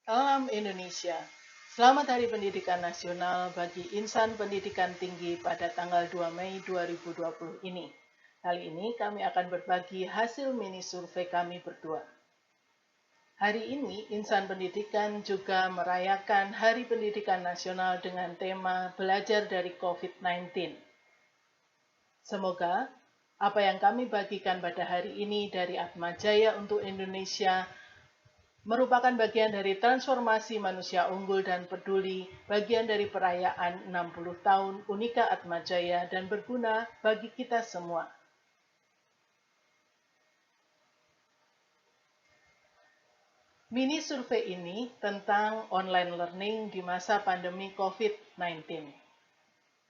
Salam Indonesia. Selamat Hari Pendidikan Nasional bagi insan pendidikan tinggi pada tanggal 2 Mei 2020 ini. Kali ini kami akan berbagi hasil mini survei kami berdua. Hari ini, insan pendidikan juga merayakan Hari Pendidikan Nasional dengan tema Belajar dari COVID-19. Semoga apa yang kami bagikan pada hari ini dari Atmajaya untuk Indonesia merupakan bagian dari transformasi manusia unggul dan peduli, bagian dari perayaan 60 tahun Unika Atmajaya dan berguna bagi kita semua. Mini survei ini tentang online learning di masa pandemi COVID-19.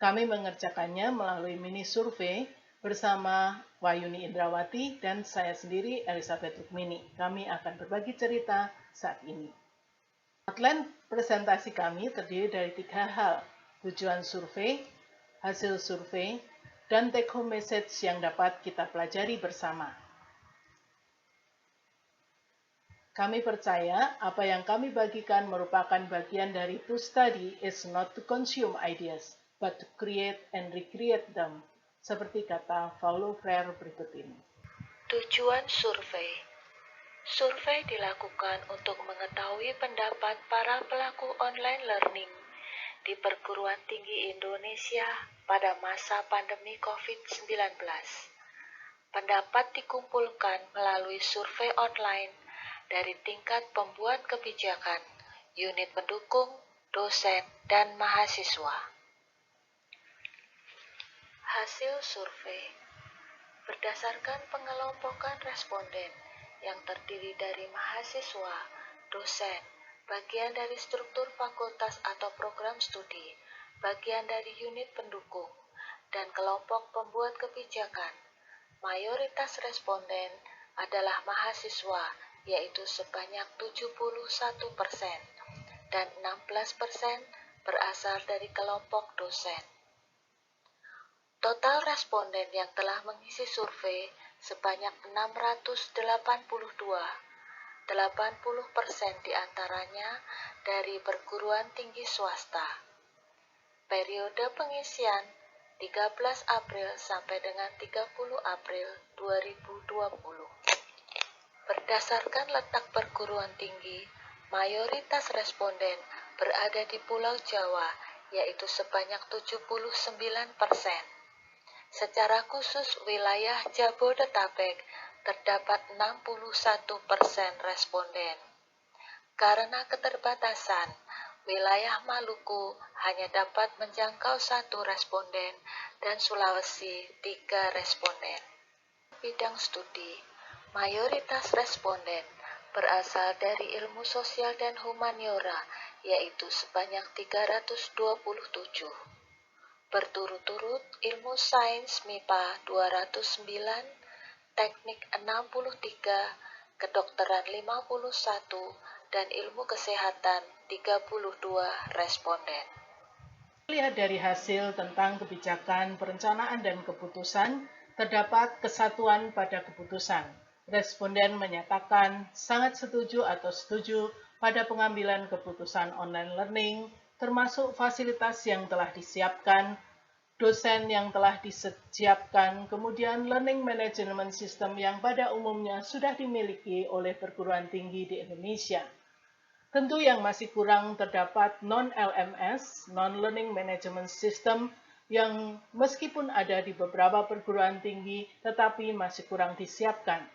Kami mengerjakannya melalui mini survei bersama Wayuni Indrawati dan saya sendiri Elizabeth Rukmini. Kami akan berbagi cerita saat ini. Outline presentasi kami terdiri dari 3 hal: tujuan survei, hasil survei, dan take home message yang dapat kita pelajari bersama. Kami percaya apa yang kami bagikan merupakan bagian dari to study is not to consume ideas, but to create and recreate them, seperti kata Paulo Freire berikut ini. Tujuan survei. Survei dilakukan untuk mengetahui pendapat para pelaku online learning di perguruan tinggi Indonesia pada masa pandemi COVID-19. Pendapat dikumpulkan melalui survei online dari tingkat pembuat kebijakan, unit pendukung, dosen, dan mahasiswa. Hasil survei berdasarkan pengelompokan responden yang terdiri dari mahasiswa, dosen, bagian dari struktur fakultas atau program studi, bagian dari unit pendukung, dan kelompok pembuat kebijakan. Mayoritas responden adalah mahasiswa, yaitu sebanyak 71%, dan 16% berasal dari kelompok dosen. Total responden yang telah mengisi survei sebanyak 682, 80% diantaranya dari perguruan tinggi swasta. Periode pengisian 13 April sampai dengan 30 April 2020. Berdasarkan letak perguruan tinggi, mayoritas responden berada di Pulau Jawa, yaitu sebanyak 79%. Secara khusus wilayah Jabodetabek terdapat 61% responden. Karena keterbatasan, wilayah Maluku hanya dapat menjangkau 1 responden dan Sulawesi 3 responden. Bidang studi, mayoritas responden berasal dari ilmu sosial dan humaniora, yaitu sebanyak 327. Berturut-turut ilmu sains MIPA 209, teknik 63, kedokteran 51, dan ilmu kesehatan 32 responden. Lihat dari hasil tentang kebijakan, perencanaan, dan keputusan, terdapat kesatuan pada keputusan. Responden menyatakan sangat setuju atau setuju pada pengambilan keputusan online learning, termasuk fasilitas yang telah disiapkan, dosen yang telah disiapkan, kemudian learning management system yang pada umumnya sudah dimiliki oleh perguruan tinggi di Indonesia. Tentu yang masih kurang terdapat non-LMS, non-learning management system, yang meskipun ada di beberapa perguruan tinggi, tetapi masih kurang disiapkan.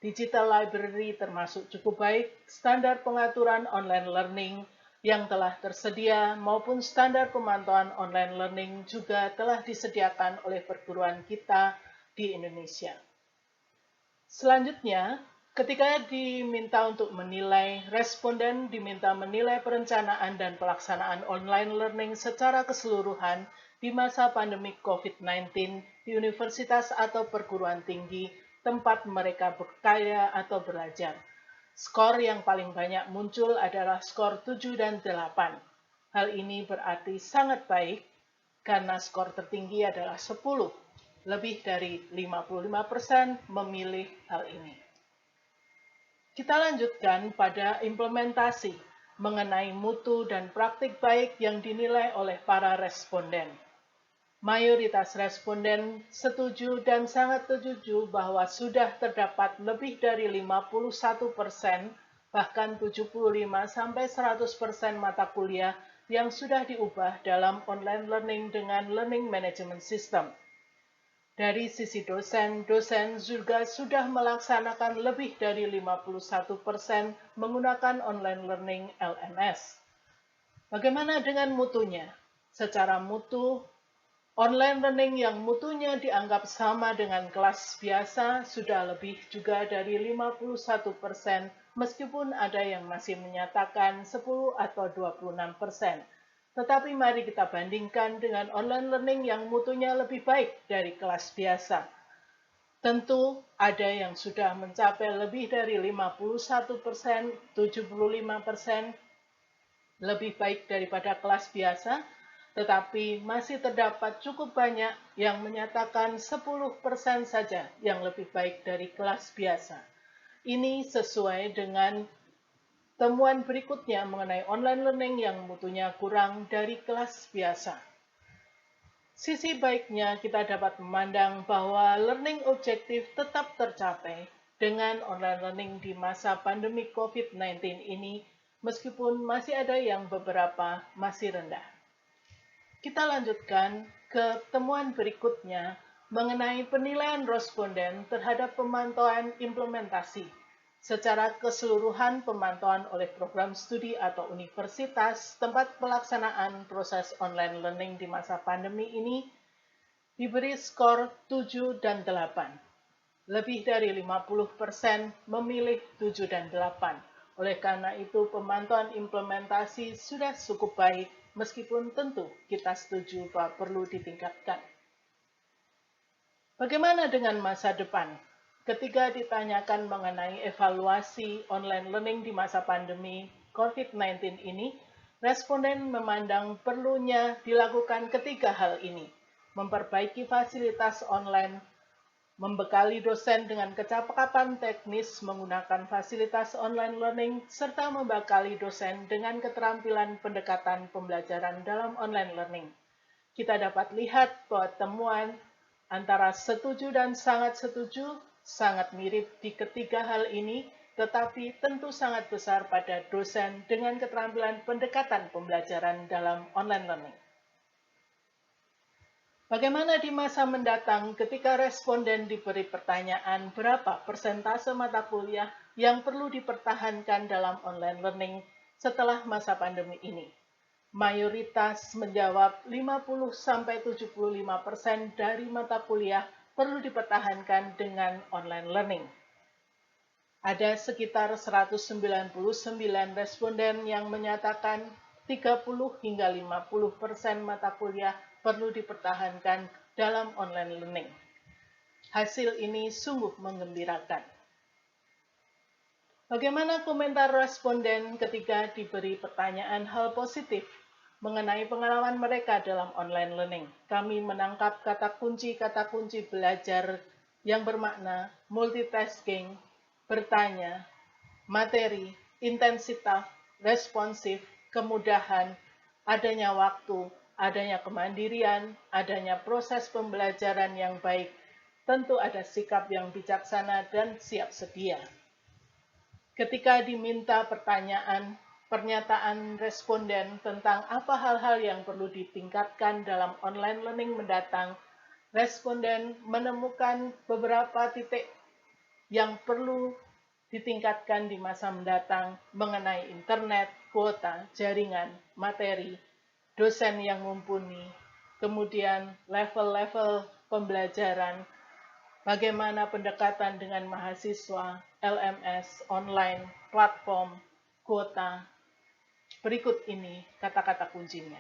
Digital library termasuk cukup baik, standar pengaturan online learning yang telah tersedia maupun standar pemantauan online learning juga telah disediakan oleh perguruan kita di Indonesia. Selanjutnya, ketika diminta untuk menilai, responden diminta menilai perencanaan dan pelaksanaan online learning secara keseluruhan di masa pandemi COVID-19 di universitas atau perguruan tinggi tempat mereka berkarya atau belajar. Skor yang paling banyak muncul adalah skor 7 dan 8. Hal ini berarti sangat baik karena skor tertinggi adalah 10. Lebih dari 55% memilih hal ini. Kita lanjutkan pada implementasi. mengenai mutu dan praktik baik yang dinilai oleh para responden. Mayoritas responden setuju dan sangat setuju bahwa sudah terdapat lebih dari 51%, bahkan 75-100% mata kuliah yang sudah diubah dalam online learning dengan learning management system. Dari sisi dosen juga sudah melaksanakan lebih dari 51% menggunakan online learning LMS. Bagaimana dengan mutunya? Secara mutu, online learning yang mutunya dianggap sama dengan kelas biasa sudah lebih juga dari 51%, meskipun ada yang masih menyatakan 10 atau 26%. Tetapi mari kita bandingkan dengan online learning yang mutunya lebih baik dari kelas biasa. Tentu ada yang sudah mencapai lebih dari 51%, 75%, lebih baik daripada kelas biasa, tetapi masih terdapat cukup banyak yang menyatakan 10% saja yang lebih baik dari kelas biasa. Ini sesuai dengan temuan berikutnya mengenai online learning yang mutunya kurang dari kelas biasa. Sisi baiknya kita dapat memandang bahwa learning objektif tetap tercapai dengan online learning di masa pandemi COVID-19 ini, meskipun masih ada yang beberapa masih rendah. Kita lanjutkan ke temuan berikutnya mengenai penilaian responden terhadap pemantauan implementasi. Secara keseluruhan pemantauan oleh program studi atau universitas tempat pelaksanaan proses online learning di masa pandemi ini diberi skor 7 dan 8. Lebih dari 50% memilih 7 dan 8. Oleh karena itu, pemantauan implementasi sudah cukup baik, meskipun tentu kita setuju bahwa perlu ditingkatkan. Bagaimana dengan masa depan? Ketika ditanyakan mengenai evaluasi online learning di masa pandemi COVID-19 ini, responden memandang perlunya dilakukan ketiga hal ini: memperbaiki fasilitas online, membekali dosen dengan kecakapan teknis menggunakan fasilitas online learning, serta membekali dosen dengan keterampilan pendekatan pembelajaran dalam online learning. Kita dapat lihat bahwa temuan antara setuju dan sangat setuju sangat mirip di ketiga hal ini, tetapi tentu sangat besar pada dosen dengan keterampilan pendekatan pembelajaran dalam online learning. Bagaimana di masa mendatang ketika responden diberi pertanyaan berapa persentase mata kuliah yang perlu dipertahankan dalam online learning setelah masa pandemi ini? Mayoritas menjawab 50-75% dari mata kuliah perlu dipertahankan dengan online learning. Ada sekitar 199 responden yang menyatakan 30 hingga 50% mata kuliah perlu dipertahankan dalam online learning. Hasil ini sungguh menggembirakan. Bagaimana komentar responden ketika diberi pertanyaan hal positif mengenai pengalaman mereka dalam online learning? Kami menangkap kata kunci belajar yang bermakna multitasking, bertanya, materi, intensitas, responsif, kemudahan, adanya waktu, adanya kemandirian, adanya proses pembelajaran yang baik, tentu ada sikap yang bijaksana dan siap sedia. Ketika diminta pernyataan responden tentang apa hal-hal yang perlu ditingkatkan dalam online learning mendatang, responden menemukan beberapa titik yang perlu ditingkatkan di masa mendatang mengenai internet, kuota, jaringan, materi, dosen yang mumpuni, kemudian level-level pembelajaran, bagaimana pendekatan dengan mahasiswa, LMS, online, platform, kuota. Berikut ini kata-kata kuncinya.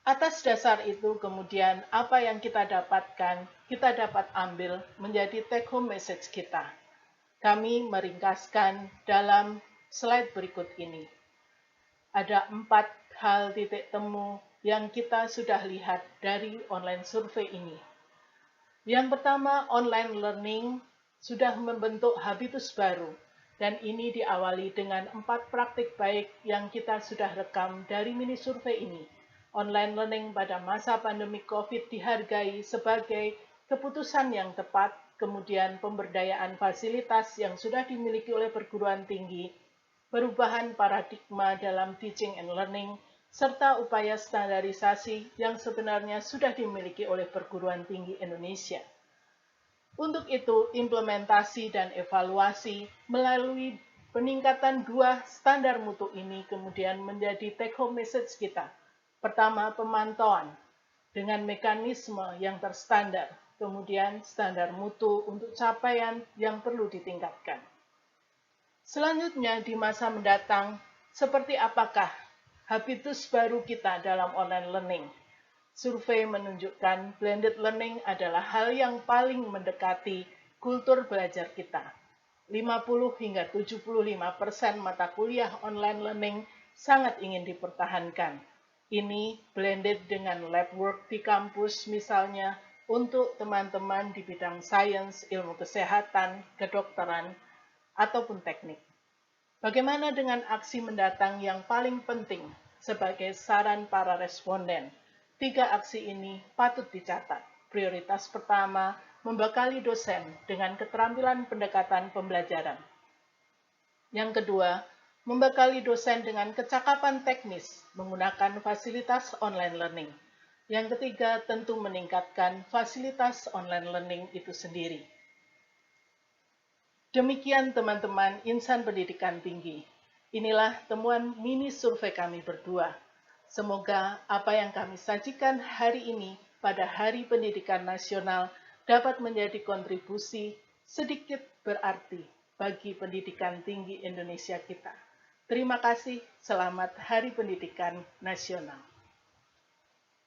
Atas dasar itu kemudian apa yang kita dapatkan, kita dapat ambil menjadi take home message kita. Kami meringkaskan dalam slide berikut ini. Ada 4 hal titik temu yang kita sudah lihat dari online survei ini. Yang pertama, online learning sudah membentuk habitus baru, Dan ini diawali dengan 4 praktik baik yang kita sudah rekam dari mini survei ini. Online learning pada masa pandemi COVID dihargai sebagai keputusan yang tepat, kemudian pemberdayaan fasilitas yang sudah dimiliki oleh perguruan tinggi, perubahan paradigma dalam teaching and learning, serta upaya standarisasi yang sebenarnya sudah dimiliki oleh perguruan tinggi Indonesia. Untuk itu, implementasi dan evaluasi melalui peningkatan 2 standar mutu ini kemudian menjadi take-home message kita. Pertama, pemantauan dengan mekanisme yang terstandar, kemudian standar mutu untuk capaian yang perlu ditingkatkan. Selanjutnya, di masa mendatang, seperti apakah habitus baru kita dalam online learning? Survei menunjukkan blended learning adalah hal yang paling mendekati kultur belajar kita. 50 hingga 75% mata kuliah online learning sangat ingin dipertahankan. Ini blended dengan lab work di kampus misalnya untuk teman-teman di bidang sains, ilmu kesehatan, kedokteran, ataupun teknik. Bagaimana dengan aksi mendatang yang paling penting sebagai saran para responden? 3 aksi ini patut dicatat. Prioritas pertama, membekali dosen dengan keterampilan pendekatan pembelajaran. Yang kedua, membekali dosen dengan kecakapan teknis menggunakan fasilitas online learning. Yang ketiga, tentu meningkatkan fasilitas online learning itu sendiri. Demikian teman-teman insan pendidikan tinggi. Inilah temuan mini survei kami berdua. Semoga apa yang kami sajikan hari ini pada Hari Pendidikan Nasional dapat menjadi kontribusi sedikit berarti bagi pendidikan tinggi Indonesia kita. Terima kasih, selamat Hari Pendidikan Nasional.